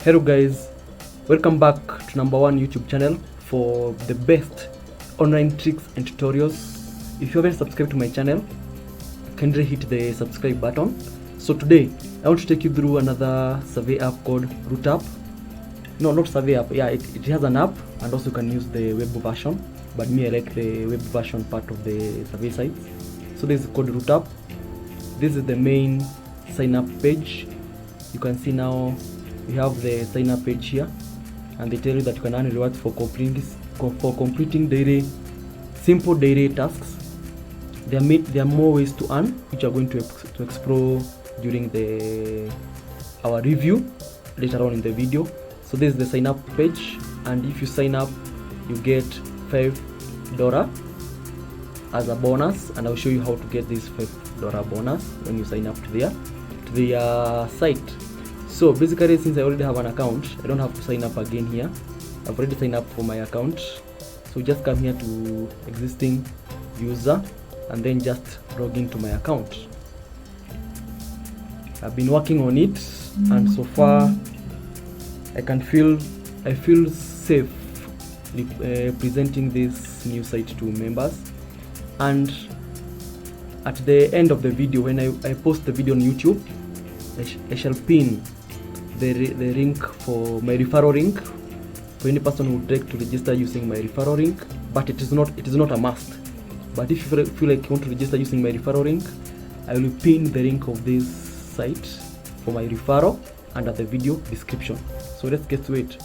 Hello guys, welcome back to number one YouTube channel for the best online tricks and tutorials. If you haven't subscribed to my channel, kindly hit the subscribe button. So today I want to take you through another survey app called Lootup. No, not survey app. Yeah, it has an app, and also you can use the web version, but me I like the web version part of the survey site. So this is called Lootup. This is the main sign up page. You can see now we have the sign up page here, and they tell you that you can earn rewards for completing daily simple daily tasks. There are more ways to earn, which are going to explore during our review later on in the video. So this is the sign up page, and if you sign up you get $5 as a bonus, and I'll show you how to get this $5 bonus when you sign up to their site. So basically, since I already have an account, I don't have to sign up again here. I've already signed up for my account. So just come here to existing user and then just log into my account. I've been working on it, and so far I feel safe presenting this new site to members. And at the end of the video, when I post the video on YouTube, I shall pin the link for my referral link for any person who would like to register using my referral link. But it is not a must. But if you feel like you want to register using my referral link, I will pin the link of this site for my referral under the video description. So let's get to it.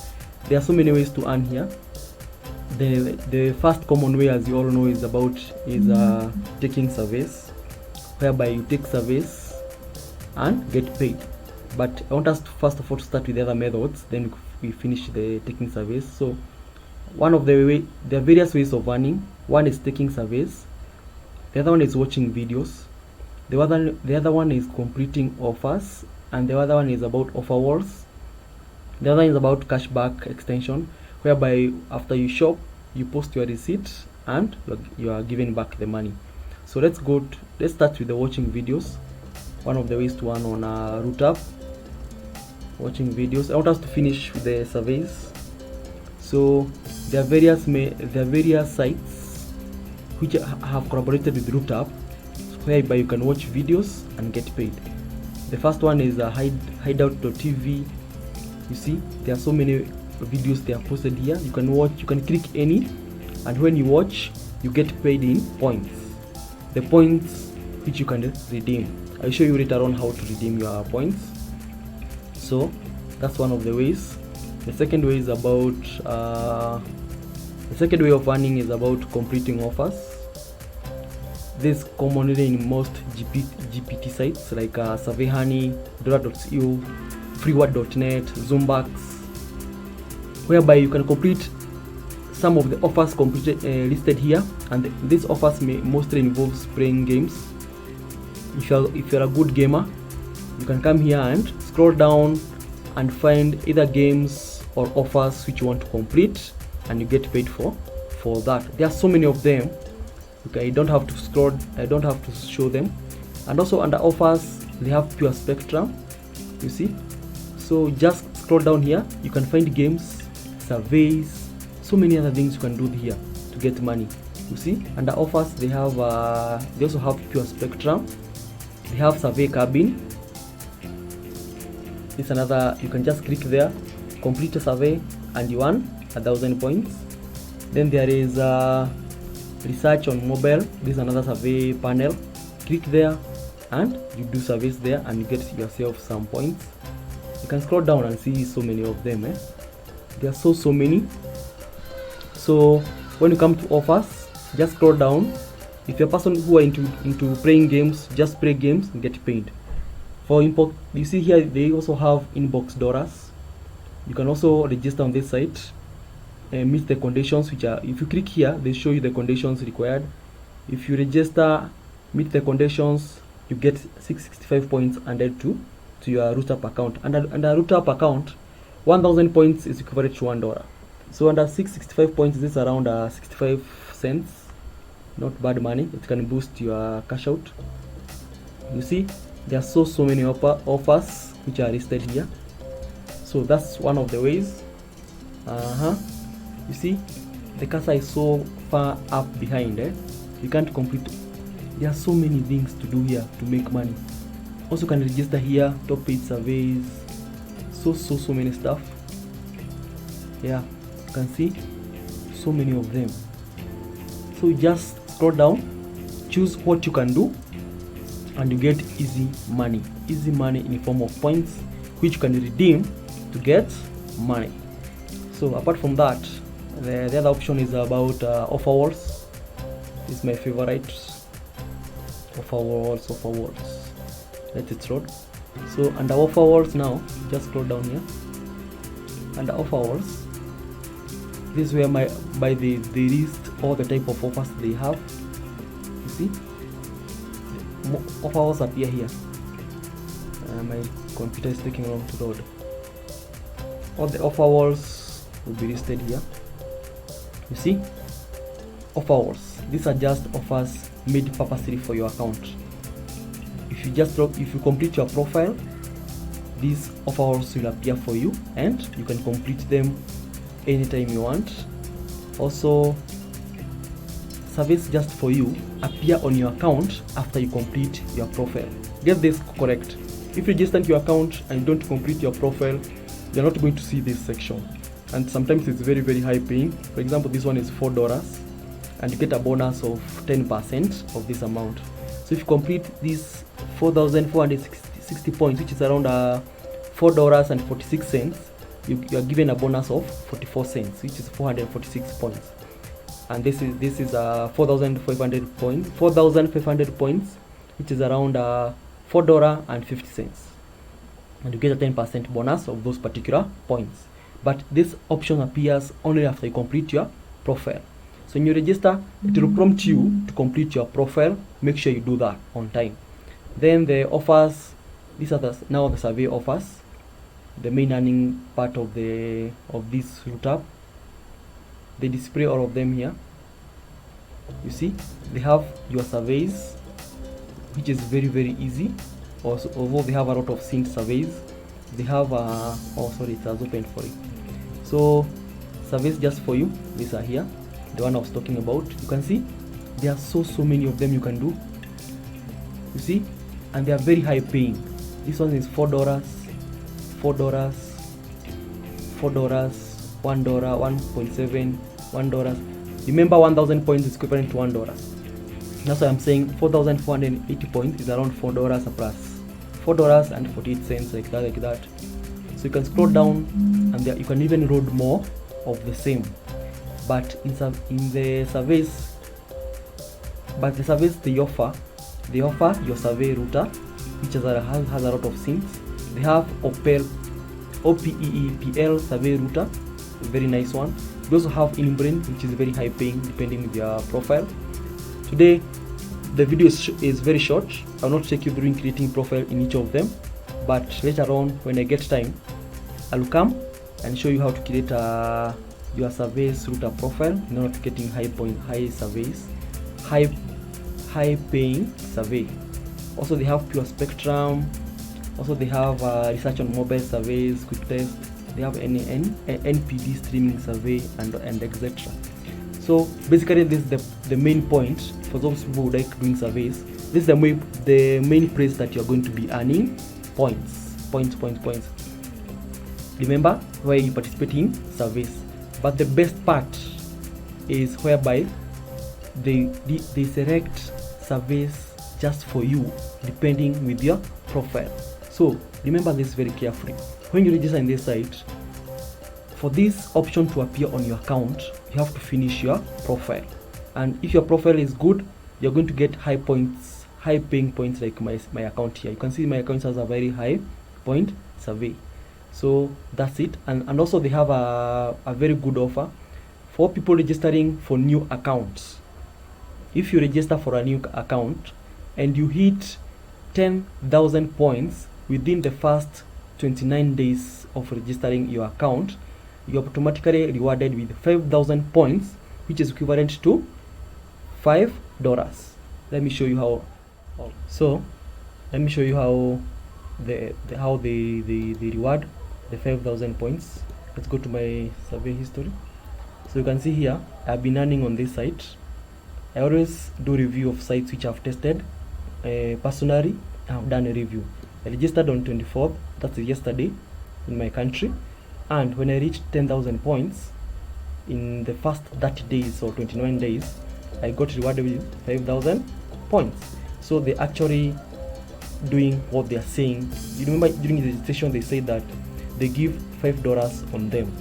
There are so many ways to earn here. The first common way, as you all know, is taking surveys, whereby you take surveys and get paid. But I want us to first of all to start with the other methods, then we finish the taking surveys. So there are various ways of earning. One is taking surveys, the other one is watching videos, the other one is completing offers, and the other one is about offer walls. The other is about cashback extension, whereby after you shop you post your receipt and you are given back the money. So let's start with the watching videos. One of the ways to earn on Lootup, watching videos. I want us to finish with the surveys. So there are various sites which have collaborated with Lootup, whereby you can watch videos and get paid. The first one is hideout.tv. You see, there are so many videos they are posted here. You can watch, you can click any, and when you watch you get paid in points. The points which you can redeem. I'll show you later on how to redeem your points. So that's one of the ways. The second way of earning is about completing offers. This is commonly in most GPT sites like SurveyHoney, Dollar.co, Freeword.net, Zoombox, whereby you can complete some of the offers listed here, and these offers may mostly involve playing games. If you're a good gamer, you can come here and scroll down and find either games or offers which you want to complete, and you get paid for that. There are so many of them. Okay, I don't have to scroll, I don't have to show them. And also under offers, they have pure spectrum, you see. So just scroll down here, you can find games, surveys, so many other things you can do here to get money. You see, under offers they also have pure spectrum. They have survey cabin. It's another, you can just click there, complete a survey, and you earn 1,000 points. Then there is research on mobile. This is another survey panel. Click there and you do surveys there, and you get yourself some points. You can scroll down and see so many of them. There are so many. So when you come to offers, just scroll down. If you're a person who are into playing games, just play games and get paid. For import, you see here they also have inbox dollars. You can also register on this site and meet the conditions, which are, if you click here, they show you the conditions required. If you register, meet the conditions, you get 665 points added to your Lootup account. Under Lootup account, 1,000 points is equivalent to $1. So under 665 points, this is around 65 cents. Not bad money. It can boost your cash out. You see, there are so many offers which are listed here. So that's one of the ways. You see the cursor is so far up behind, you can't complete. There are so many things to do here to make money. Also can register here, top paid surveys, so many stuff. Yeah, you can see so many of them. So just scroll down, choose what you can do, and you get easy money in the form of points, which you can redeem to get money. So apart from that, the other option is about offer wars. This is my favorite. Offer wars. Let it load. So under offer wars now, just scroll down here. Under offer wars, this is where they list all the type of offers they have. You see, offer wars appear here. My computer is taking long to load. All the offer wars will be listed here. You see, offer wars. These are just offers made purposely for your account. If you complete your profile, these offer wars will appear for you, and you can complete them anytime you want. Also, surveys just for you appear on your account after you complete your profile. Get this correct. If you register your account and you don't complete your profile, you're not going to see this section, and sometimes it's very high paying. For example, this one is $4 and you get a bonus of 10% of this amount. So if you complete this 4,460 points, which is around $4.46, you are given a bonus of 44 cents, which is 446 points. And this is 4,500 points, which is around $4.50, and you get a 10% bonus of those particular points. But this option appears only after you complete your profile. So when you register, it will prompt you to complete your profile. Make sure you do that on time. Then the offers, these are now the survey offers, the main earning part of this Lootup. They display all of them here. You see, they have your surveys, which is very easy. Also, although they have a lot of synced surveys, they have oh sorry, it has opened for it. So surveys just for you, these are here, the one I was talking about. You can see there are so many of them you can do. You see, and they are very high paying. This one is $4, $1, $1.7, $1. Remember, 1,000 points is equivalent to $1. That's why I'm saying 4,480 points is around $4 a plus, $4.48, like that. So you can scroll down, and there you can even load more of the same. But in the surveys, they offer your survey router, which has a lot of things. They have OPEL survey router, a very nice one. They also have InBrain, which is very high paying depending with your profile. Today the video is very short. I will not take you through creating profile in each of them, but later on when I get time, I will come and show you how to create your surveys router profile in order to getting high paying survey. Also they have pure spectrum. Also they have research on mobile surveys, quick test. They have NPD streaming survey and etc. So basically this is the main point for those people who like doing surveys. This is the main place that you're going to be earning points. Remember, where you participate in surveys. But the best part is whereby they select surveys just for you depending with your profile. So remember this very carefully. When you register in this site, for this option to appear on your account, you have to finish your profile. And if your profile is good, you're going to get high paying points like my account here. You can see my account has a very high point survey. So that's it. And also they have a very good offer for people registering for new accounts. If you register for a new account and you hit 10,000 points within the first 29 days of registering your account, you're automatically rewarded with 5,000 points, which is equivalent to $5. Let me show you how. So let me show you how they reward. the 5,000 points. Let's go to my survey history. So you can see here I've been earning on this site. I always do review of sites which I've tested. Personally, I've done a review. I registered on 24th, that's yesterday, in my country, and when I reached 10,000 points in the first 30 days or 29 days, I got rewarded with 5,000 points. So they actually doing what they are saying. You remember during the registration they said that they give $5 on them.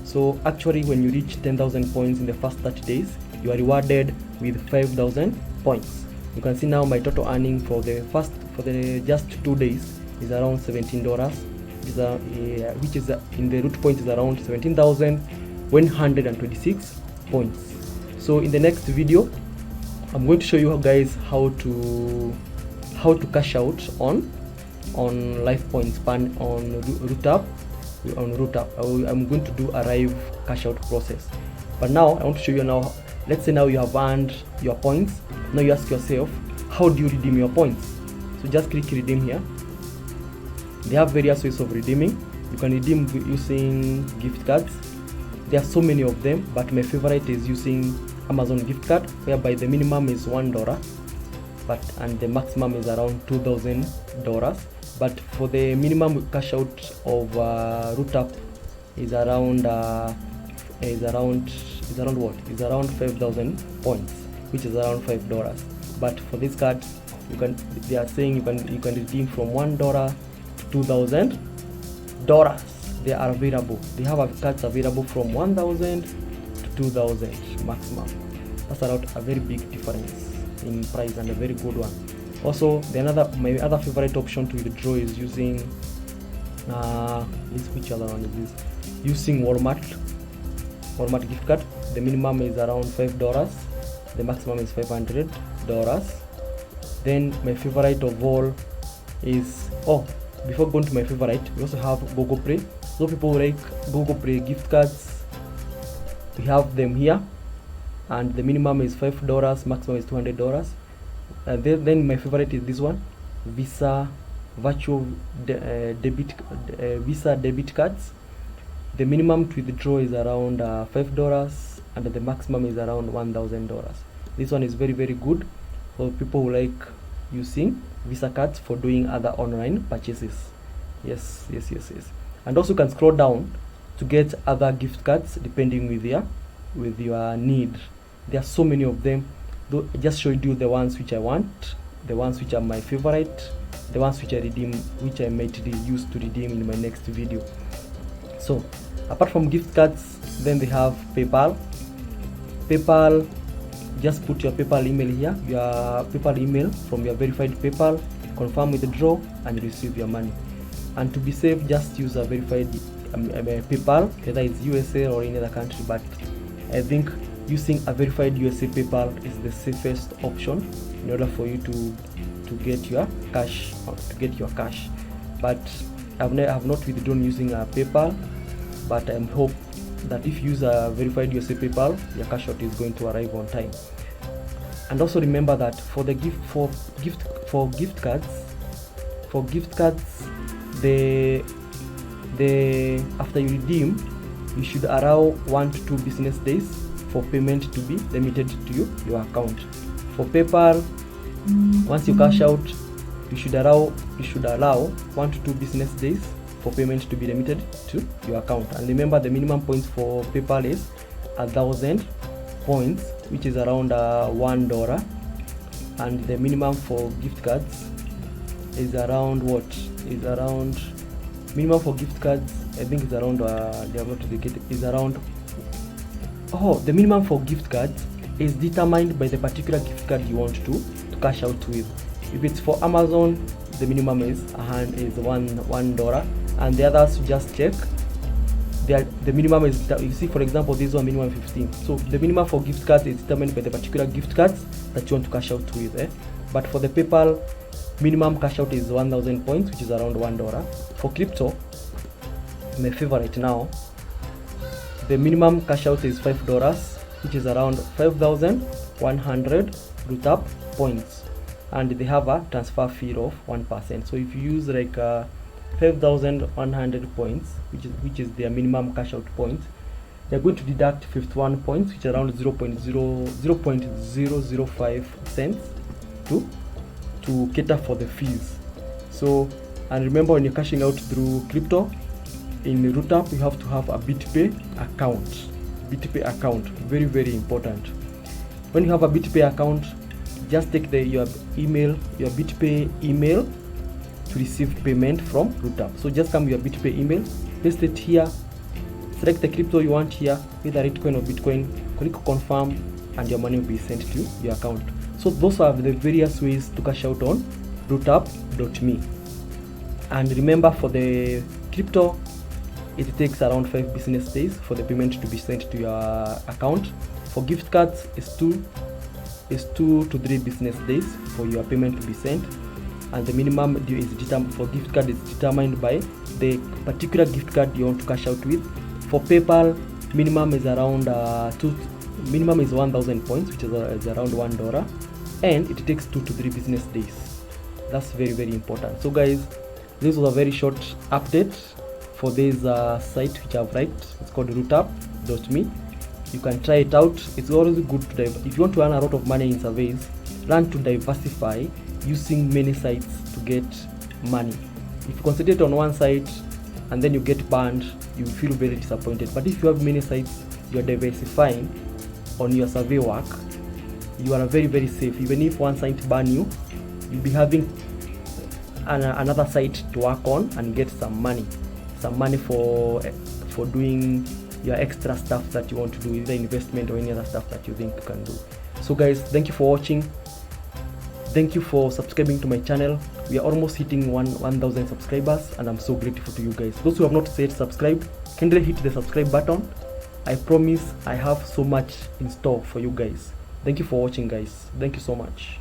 So actually when you reach 10,000 points in the first 30 days, you are rewarded with 5,000 points. You can see now my total earning for the just 2 days is around $17, which is in the root point is around 17,126 points. So in the next video I'm going to show you guys how to cash out on life points pan on Lootup. I'm going to do a live cash out process, but now I want to show you now. Let's say now you have earned your points. Now you ask yourself, how do you redeem your points? So just click redeem here. They have various ways of redeeming. You can redeem using gift cards. There are so many of them, but my favorite is using Amazon gift card, whereby the minimum is $1 and the maximum is around $2,000. But for the minimum cash out of Lootup is around 5,000 points, which is around $5. But for this card, they are saying you can redeem from $1 to $2,000. They are available. They have cards available from 1,000 to 2,000 maximum. That's a very big difference in price and a very good one. Also, my other favorite option to withdraw is using which other one is this? Using Walmart gift card. The minimum is around $5. The maximum is $500. Then my favorite of all is before going to my favorite, we also have Google Play. So people like Google Play gift cards. We have them here, and the minimum is $5, maximum is $200. Then my favorite is this one, Visa debit cards. The minimum to withdraw is around $5 and the maximum is around $1,000. This one is very good for people who like using Visa cards for doing other online purchases. Yes. And also you can scroll down to get other gift cards depending with your need. There are so many of them. I just showed you the ones which I want, the ones which are my favorite, the ones which I redeem, which I might use to redeem in my next video. So apart from gift cards, then they have PayPal. Just put your PayPal email here, your PayPal email from your verified PayPal, confirm withdraw and receive your money. And to be safe, just use a verified PayPal, whether it's USA or any other country, but I think using a verified USA PayPal is the safest option in order for you to get your cash. But I have not withdrawn using a PayPal, but I hope that if you use a verified USA PayPal, your cash out is going to arrive on time. And also remember that for gift cards, the after you redeem, you should allow 1 to 2 business days for payment to be limited to your account. For PayPal, once you cash out, you should allow 1 to 2 business days for payment to be limited to your account. And remember, the minimum points for PayPal is 1,000 points, which is around $1, and the minimum for gift cards is around minimum for gift cards, I think it's around the minimum for gift cards is determined by the particular gift card you want to cash out with. If it's for Amazon, the minimum is $1, and the others just check. The minimum is, you see, for example, this one minimum 15. So the minimum for gift cards is determined by the particular gift cards that you want to cash out with. But for the PayPal, minimum cash out is 1,000 points, which is around $1. For crypto, my favorite now, the minimum cash out is $5, which is around 5,100 Lootup points, and they have a transfer fee of 1%. So if you use like 5,100 points, which is their minimum cash out points, they're going to deduct 51 points, which is around 0.005 cents to cater for the fees. So, and remember, when you're cashing out through crypto in Lootup, you have to have a BitPay account. BitPay account, very, very important. When you have a BitPay account, just take your BitPay email to receive payment from Lootup. So just come your BitPay email, paste it here, select the crypto you want here, either Bitcoin or Bitcoin, click confirm, and your money will be sent to your account. So those are the various ways to cash out on lootup.me. And remember, for the crypto, it takes around 5 business days for the payment to be sent to your account. For gift cards, it's 2 to 3 business days for your payment to be sent, and the minimum due is determined for gift card is determined by the particular gift card you want to cash out with. For PayPal, minimum is around 1,000 points, which is around $1, and it takes 2 to 3 business days. That's very, very important. So guys, this was a very short update for this site which I've written. It's called lootup.me. You can try it out. It's always good to if you want to earn a lot of money in surveys, learn to diversify using many sites to get money. If you concentrate on one site and then you get banned, you feel very disappointed. But if you have many sites, you are diversifying on your survey work, you are very, very safe. Even if one site ban you, you'll be having another site to work on and get some money for doing your extra stuff that you want to do, either investment or any other stuff that you think you can do. So guys, thank you for watching. Thank you for subscribing to my channel. We are almost hitting 1,000 subscribers, and I'm so grateful to you guys. Those who have not yet subscribed, kindly hit the subscribe button. I promise I have so much in store for you guys. Thank you for watching, guys. Thank you so much.